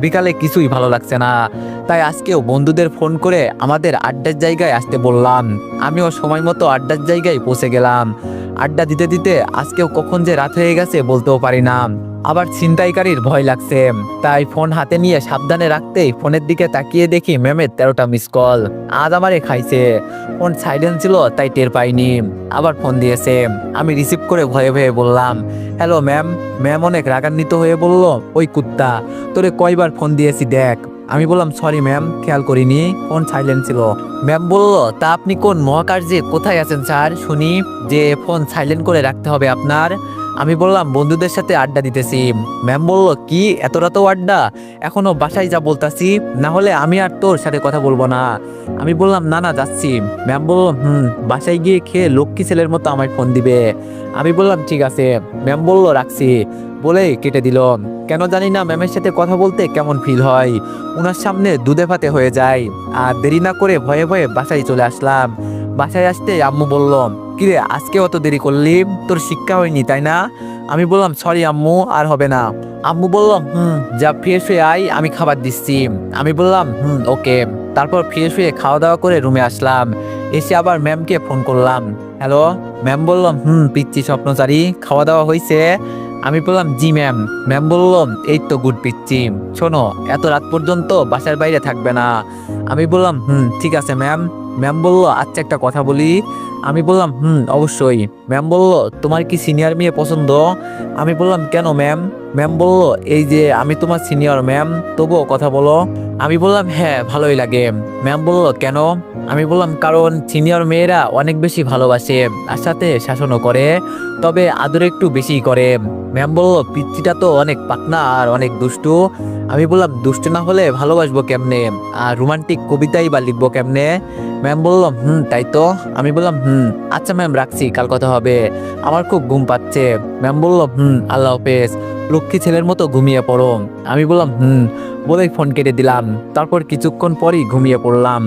বিকালে কিছুই ভালো লাগছে না। তাই আজকেও বন্ধুদের ফোন করে আমাদের আড্ডার জায়গায় আসতে বললাম। আমিও সময় মতো আড্ডার জায়গায় পৌঁছে গেলাম। আড্ডা দিতে দিতে আজকেও কখন যে রাত হয়ে গেছে বলতেও পারি না। আবার ছিনতাইকারীর ভয় লাগছে, তাই ফোন হাতে নিয়ে সাবধানে রাখতেই ফোনের দিকে তাকিয়ে দেখি ম্যামের 13টা মিস কল। আজ আমারে খাইছে। ফোন সাইলেন্ট ছিল তাই টের পাইনি। আবার ফোন দিয়েছে, আমি রিসিভ করে ভয়ে ভয়ে বললাম, হ্যালো ম্যাম। ম্যাম অনেক রাগান্বিত হয়ে বলল, ওই কুত্তা, তোরে কয়বার ফোন দিয়েছি দেখ। আমি বললাম, সরি ম্যাম, খেয়াল করিনি, ফোন সাইলেন্ট ছিল। ম্যাম বলল, তা আপনি কোন মহাকার্যে কোথায় আছেন স্যার শুনি, যে ফোন সাইলেন্ট করে রাখতে হবে আপনার? আমি বললাম, বন্ধুদের সাথে আড্ডা দিতেছি। ম্যাম বলল, কি এত রাতেও আড্ডা? এখনো বাসায় যা বলতাছি, না হলে আমি আর তোর সাথে কথা বলবো না। আমি বললাম, না না যাচ্ছি। ম্যাম বলল, বাসায় গিয়ে খেয়ে লক্ষ্মী ছেলের মতো আমায় ফোন দিবে। আমি বললাম, ঠিক আছে। ম্যাম বলল, রাখছি বলেই কেটে দিল। কেন জানি না ম্যামের সাথে কথা বলতে কেমন ফিল হয়, ওনার সামনে দুধে ভাতে হয়ে যায়। আর দেরি না করে ভয়ে ভয়ে বাসায় চলে আসলাম। বাসায় আসতে আম্মু বলল, কিরে আজকে অত দেরি করলি, তোর শিক্ষা হয়নি তাই না? আমি বললাম, সরি আম্মু, আর হবে না। আম্মু বলল, যা ফ্রেশ হয়ে আয়, আমি খাবার দিচ্ছি। আমি বললাম, ওকে। তারপর ফ্রেশ হয়ে খাওয়া দাওয়া করে রুমে আসলাম। এসে আবার ম্যামকে ফোন করলাম। হ্যালো। ম্যাম বলল, পিচ্ছি স্বপ্নচারী, খাওয়া দাওয়া হয়েছে? আমি বললাম, জি ম্যাম। ম্যাম বলল, এই তো গুড পিচ্ছি, শোনো এত রাত পর্যন্ত বাসার বাইরে থাকবে না। আমি বললাম, ঠিক আছে ম্যাম। ম্যাম বলল, আচ্ছা একটা কথা বলি। আমি বললাম, অবশ্যই। ম্যাম বলল, তোমার কি সিনিয়র মেয়ে পছন্দ? আমি বললাম, কেন ম্যাম? ম্যাম বলল, এই যে আমি তোমার সিনিয়র ম্যাম, তবুও কথা বলো। আমি বললাম, হ্যাঁ ভালোই লাগে। ম্যাম বলল, কেন? আমি বললাম, কারণ সিনিয়র মেয়েরা অনেক বেশি ভালোবাসে আর সাথে শাসনও করে, তবে আদর একটু বেশি করে। ম্যাম বলল, পিচ্চিটা তো অনেক পাকনা আর অনেক দুষ্টু। আমি বললাম, দুষ্টু না হলে ভালোবাসবো কেমনে, আর রোমান্টিক কবিতাই বা লিখবো কেমনে? ম্যাম বলল, তাই তো। আমি বললাম, আচ্ছা ম্যাম রাখছি, কাল কথা হবে, আমার খুব ঘুম পাচ্ছে। ম্যাম বলল, আল্লাহ হাফেজ, লক্ষ্মী ছেলের মতো ঘুমিয়ে পড়ো। আমি বললাম, বলেই ফোন কেটে দিলাম। তারপর কিছুক্ষণ পরই ঘুমিয়ে পড়লাম।